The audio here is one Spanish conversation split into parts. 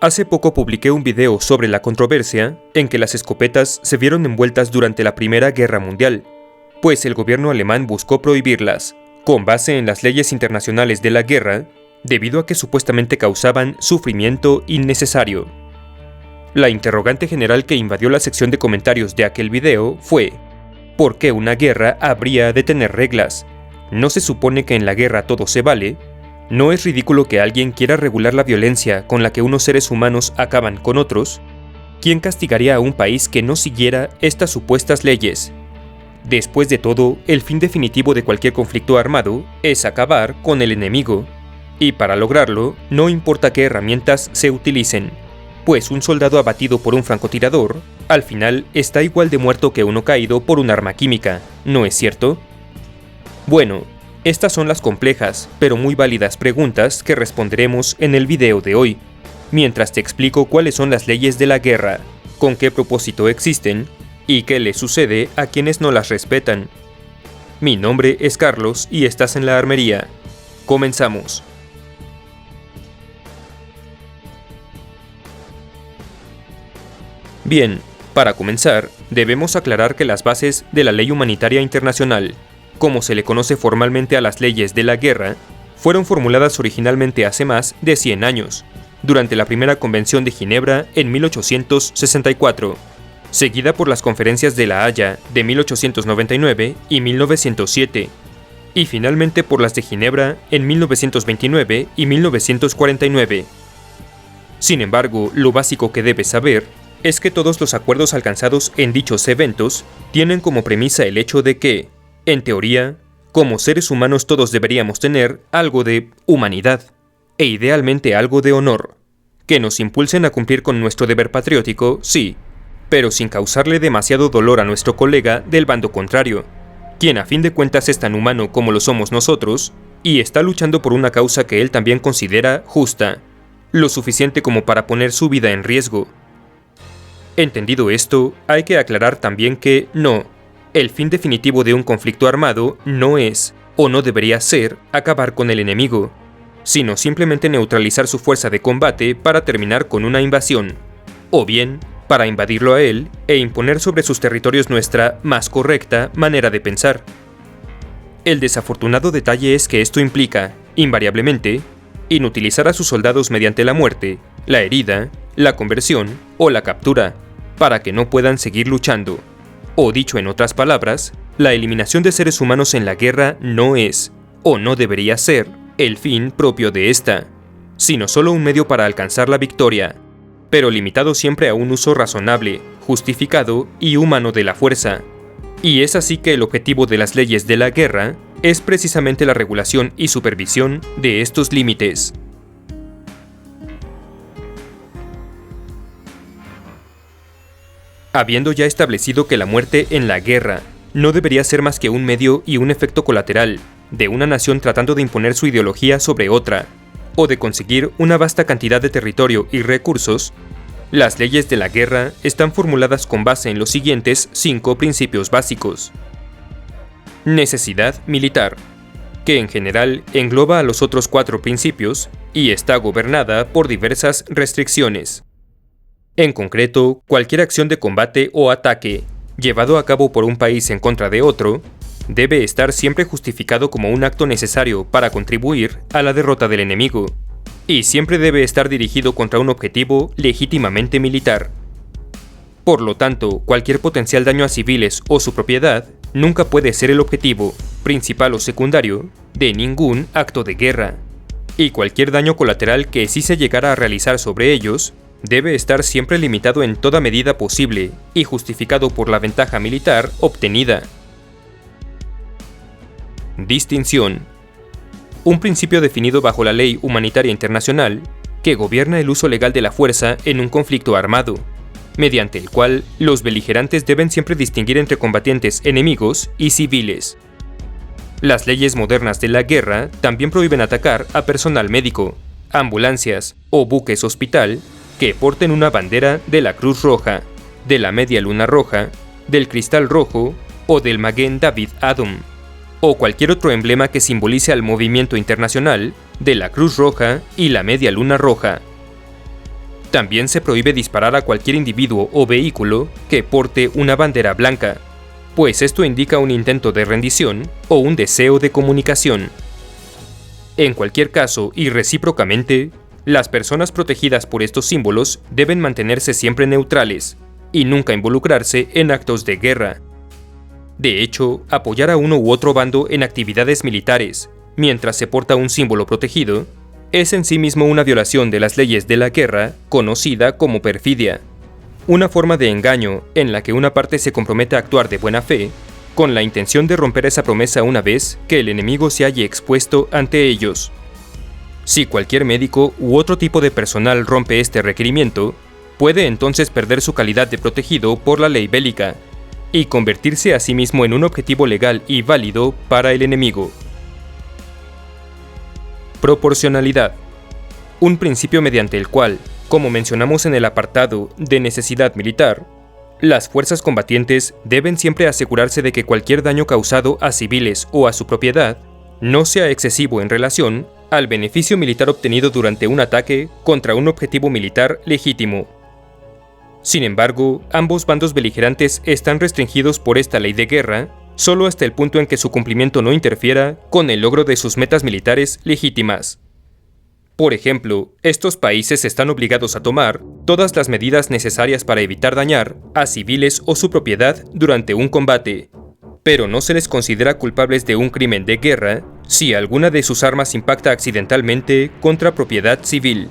Hace poco publiqué un video sobre la controversia en que las escopetas se vieron envueltas durante la Primera Guerra Mundial, pues el gobierno alemán buscó prohibirlas, con base en las leyes internacionales de la guerra, debido a que supuestamente causaban sufrimiento innecesario. La interrogante general que invadió la sección de comentarios de aquel video fue: ¿por qué una guerra habría de tener reglas? ¿No se supone que en la guerra todo se vale? ¿No es ridículo que alguien quiera regular la violencia con la que unos seres humanos acaban con otros? ¿Quién castigaría a un país que no siguiera estas supuestas leyes? Después de todo, el fin definitivo de cualquier conflicto armado es acabar con el enemigo. Y para lograrlo, no importa qué herramientas se utilicen, pues un soldado abatido por un francotirador, al final está igual de muerto que uno caído por un arma química, ¿no es cierto? Bueno, estas son las complejas, pero muy válidas preguntas que responderemos en el video de hoy, mientras te explico cuáles son las leyes de la guerra, con qué propósito existen y qué les sucede a quienes no las respetan. Mi nombre es Carlos y estás en la armería. Comenzamos. Bien, para comenzar, debemos aclarar que las bases de la ley humanitaria internacional, como se le conoce formalmente a las leyes de la guerra, fueron formuladas originalmente hace más de 100 años, durante la primera Convención de Ginebra en 1864, seguida por las conferencias de La Haya de 1899 y 1907, y finalmente por las de Ginebra en 1929 y 1949. Sin embargo, lo básico que debes saber es que todos los acuerdos alcanzados en dichos eventos tienen como premisa el hecho de que, en teoría, como seres humanos todos deberíamos tener algo de humanidad, e idealmente algo de honor, que nos impulsen a cumplir con nuestro deber patriótico, sí, pero sin causarle demasiado dolor a nuestro colega del bando contrario, quien a fin de cuentas es tan humano como lo somos nosotros, y está luchando por una causa que él también considera justa, lo suficiente como para poner su vida en riesgo. Entendido esto, hay que aclarar también que no, el fin definitivo de un conflicto armado no es, o no debería ser, acabar con el enemigo, sino simplemente neutralizar su fuerza de combate para terminar con una invasión, o bien, para invadirlo a él e imponer sobre sus territorios nuestra más correcta manera de pensar. El desafortunado detalle es que esto implica, invariablemente, inutilizar a sus soldados mediante la muerte, la herida, la conversión o la captura, para que no puedan seguir luchando. O dicho en otras palabras, la eliminación de seres humanos en la guerra no es, o no debería ser, el fin propio de esta, sino solo un medio para alcanzar la victoria, pero limitado siempre a un uso razonable, justificado y humano de la fuerza. Y es así que el objetivo de las leyes de la guerra es precisamente la regulación y supervisión de estos límites. Habiendo ya establecido que la muerte en la guerra no debería ser más que un medio y un efecto colateral de una nación tratando de imponer su ideología sobre otra, o de conseguir una vasta cantidad de territorio y recursos, las leyes de la guerra están formuladas con base en los siguientes 5 principios básicos. Necesidad militar, que en general engloba a los otros 4 principios y está gobernada por diversas restricciones. En concreto, cualquier acción de combate o ataque, llevado a cabo por un país en contra de otro, debe estar siempre justificado como un acto necesario para contribuir a la derrota del enemigo, y siempre debe estar dirigido contra un objetivo legítimamente militar. Por lo tanto, cualquier potencial daño a civiles o su propiedad nunca puede ser el objetivo, principal o secundario, de ningún acto de guerra, y cualquier daño colateral que sí se llegara a realizar sobre ellos debe estar siempre limitado en toda medida posible y justificado por la ventaja militar obtenida. Distinción. Un principio definido bajo la ley humanitaria internacional que gobierna el uso legal de la fuerza en un conflicto armado, mediante el cual los beligerantes deben siempre distinguir entre combatientes enemigos y civiles. Las leyes modernas de la guerra también prohíben atacar a personal médico, ambulancias o buques hospital que porten una bandera de la Cruz Roja, de la Media Luna Roja, del Cristal Rojo o del Maguen David Adom, o cualquier otro emblema que simbolice al movimiento internacional de la Cruz Roja y la Media Luna Roja. También se prohíbe disparar a cualquier individuo o vehículo que porte una bandera blanca, pues esto indica un intento de rendición o un deseo de comunicación. En cualquier caso, y recíprocamente, las personas protegidas por estos símbolos deben mantenerse siempre neutrales y nunca involucrarse en actos de guerra. De hecho, apoyar a uno u otro bando en actividades militares mientras se porta un símbolo protegido es en sí mismo una violación de las leyes de la guerra, conocida como perfidia, una forma de engaño en la que una parte se compromete a actuar de buena fe con la intención de romper esa promesa una vez que el enemigo se haya expuesto ante ellos. Si cualquier médico u otro tipo de personal rompe este requerimiento, puede entonces perder su calidad de protegido por la ley bélica y convertirse a sí mismo en un objetivo legal y válido para el enemigo. Proporcionalidad. Un principio mediante el cual, como mencionamos en el apartado de necesidad militar, las fuerzas combatientes deben siempre asegurarse de que cualquier daño causado a civiles o a su propiedad no sea excesivo en relación al beneficio militar obtenido durante un ataque contra un objetivo militar legítimo. Sin embargo, ambos bandos beligerantes están restringidos por esta ley de guerra solo hasta el punto en que su cumplimiento no interfiera con el logro de sus metas militares legítimas. Por ejemplo, estos países están obligados a tomar todas las medidas necesarias para evitar dañar a civiles o su propiedad durante un combate, pero no se les considera culpables de un crimen de guerra si alguna de sus armas impacta accidentalmente contra propiedad civil.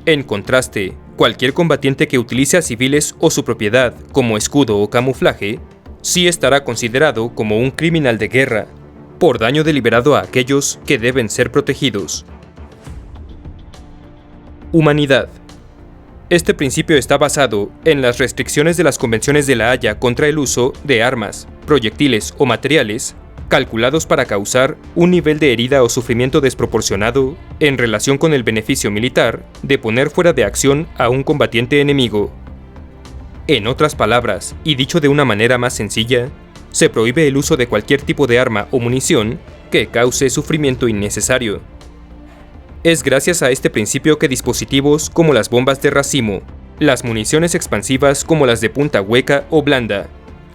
En contraste, cualquier combatiente que utilice a civiles o su propiedad como escudo o camuflaje sí estará considerado como un criminal de guerra, por daño deliberado a aquellos que deben ser protegidos. Humanidad. Este principio está basado en las restricciones de las convenciones de La Haya contra el uso de armas, proyectiles o materiales calculados para causar un nivel de herida o sufrimiento desproporcionado en relación con el beneficio militar de poner fuera de acción a un combatiente enemigo. En otras palabras, y dicho de una manera más sencilla, se prohíbe el uso de cualquier tipo de arma o munición que cause sufrimiento innecesario. Es gracias a este principio que dispositivos como las bombas de racimo, las municiones expansivas como las de punta hueca o blanda,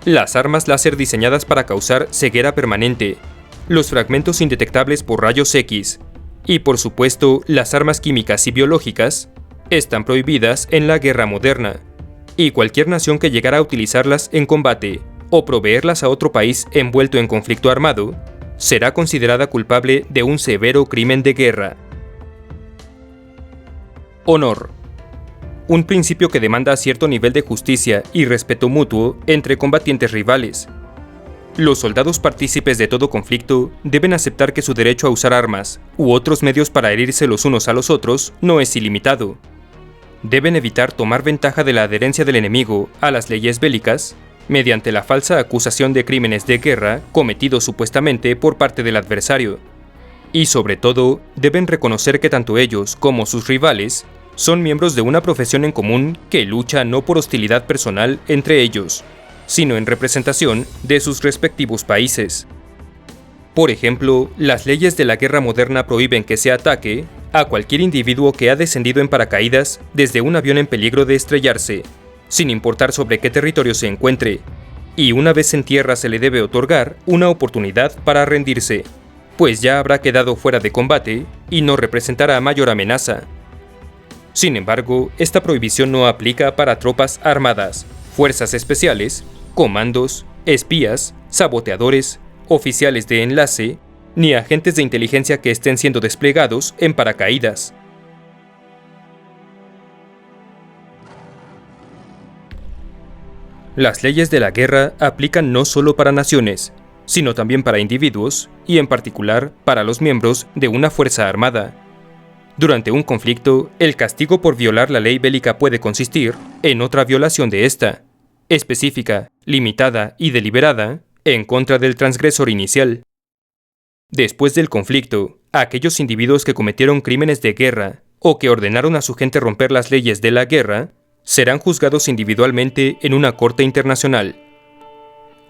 las armas láser diseñadas para causar ceguera permanente, los fragmentos indetectables por rayos X y, por supuesto, las armas químicas y biológicas, están prohibidas en la guerra moderna, y cualquier nación que llegara a utilizarlas en combate o proveerlas a otro país envuelto en conflicto armado, será considerada culpable de un severo crimen de guerra. Honor. Un principio que demanda cierto nivel de justicia y respeto mutuo entre combatientes rivales. Los soldados partícipes de todo conflicto deben aceptar que su derecho a usar armas u otros medios para herirse los unos a los otros no es ilimitado. Deben evitar tomar ventaja de la adherencia del enemigo a las leyes bélicas mediante la falsa acusación de crímenes de guerra cometidos supuestamente por parte del adversario. Y sobre todo, deben reconocer que tanto ellos como sus rivales son miembros de una profesión en común que lucha no por hostilidad personal entre ellos, sino en representación de sus respectivos países. Por ejemplo, las leyes de la guerra moderna prohíben que se ataque a cualquier individuo que ha descendido en paracaídas desde un avión en peligro de estrellarse, sin importar sobre qué territorio se encuentre, y una vez en tierra se le debe otorgar una oportunidad para rendirse, pues ya habrá quedado fuera de combate y no representará mayor amenaza. Sin embargo, esta prohibición no aplica para tropas armadas, fuerzas especiales, comandos, espías, saboteadores, oficiales de enlace, ni agentes de inteligencia que estén siendo desplegados en paracaídas. Las leyes de la guerra aplican no solo para naciones, sino también para individuos, y en particular para los miembros de una fuerza armada. Durante un conflicto, el castigo por violar la ley bélica puede consistir en otra violación de esta, específica, limitada y deliberada, en contra del transgresor inicial. Después del conflicto, aquellos individuos que cometieron crímenes de guerra o que ordenaron a su gente romper las leyes de la guerra serán juzgados individualmente en una corte internacional.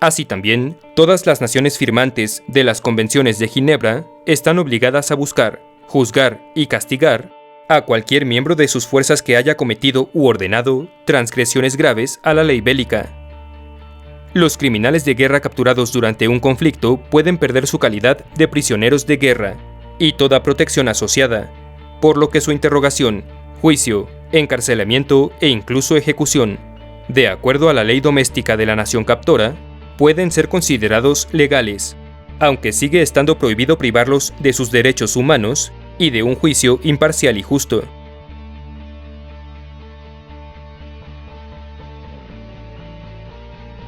Así también, todas las naciones firmantes de las convenciones de Ginebra están obligadas a buscar, juzgar y castigar a cualquier miembro de sus fuerzas que haya cometido u ordenado transgresiones graves a la ley bélica. Los criminales de guerra capturados durante un conflicto pueden perder su calidad de prisioneros de guerra y toda protección asociada, por lo que su interrogación, juicio, encarcelamiento e incluso ejecución, de acuerdo a la ley doméstica de la nación captora, pueden ser considerados legales, aunque sigue estando prohibido privarlos de sus derechos humanos y de un juicio imparcial y justo.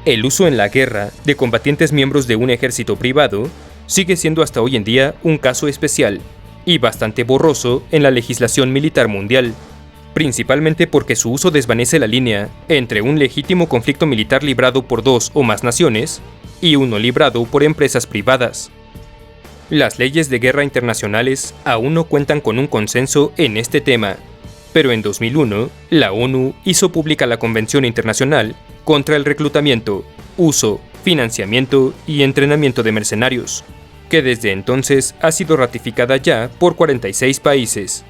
El uso en la guerra de combatientes miembros de un ejército privado sigue siendo hasta hoy en día un caso especial y bastante borroso en la legislación militar mundial, principalmente porque su uso desvanece la línea entre un legítimo conflicto militar librado por dos o más naciones y uno librado por empresas privadas. Las leyes de guerra internacionales aún no cuentan con un consenso en este tema, pero en 2001, la ONU hizo pública la Convención Internacional contra el reclutamiento, uso, financiamiento y entrenamiento de mercenarios, que desde entonces ha sido ratificada ya por 46 países.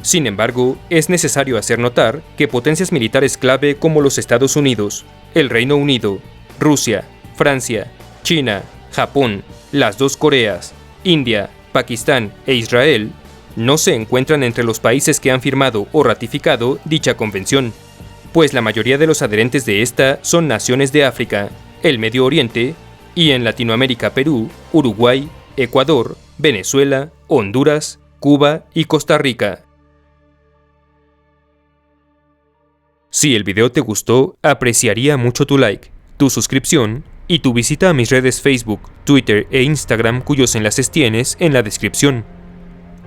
Sin embargo, es necesario hacer notar que potencias militares clave como los Estados Unidos, el Reino Unido, Rusia, Francia, China, Japón, las dos Coreas, India, Pakistán e Israel no se encuentran entre los países que han firmado o ratificado dicha convención, pues la mayoría de los adherentes de esta son naciones de África, el Medio Oriente y en Latinoamérica Perú, Uruguay, Ecuador, Venezuela, Honduras, Cuba y Costa Rica. Si el video te gustó, apreciaría mucho tu like, tu suscripción y tu visita a mis redes Facebook, Twitter e Instagram cuyos enlaces tienes en la descripción.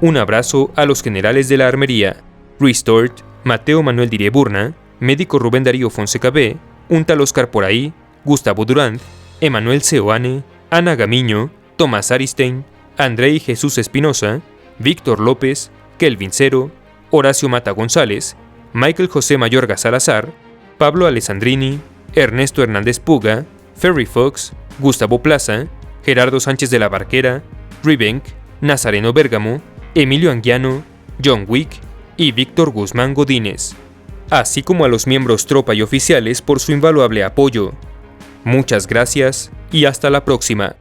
Un abrazo a los generales de la armería, Restored, Mateo Manuel Dirieburna, Médico Rubén Darío Fonseca B, un tal Oscar Poraí, Gustavo Durán, Emanuel Seoane, Ana Gamiño, Tomás Aristein, Andrei Jesús Espinosa, Víctor López, Kelvin Cero, Horacio Mata González, Michael José Mayorga Salazar, Pablo Alessandrini, Ernesto Hernández Puga, Ferry Fox, Gustavo Plaza, Gerardo Sánchez de la Barquera, Ribenk, Nazareno Bérgamo, Emilio Anguiano, John Wick y Víctor Guzmán Godínez, así como a los miembros tropa y oficiales por su invaluable apoyo. Muchas gracias y hasta la próxima.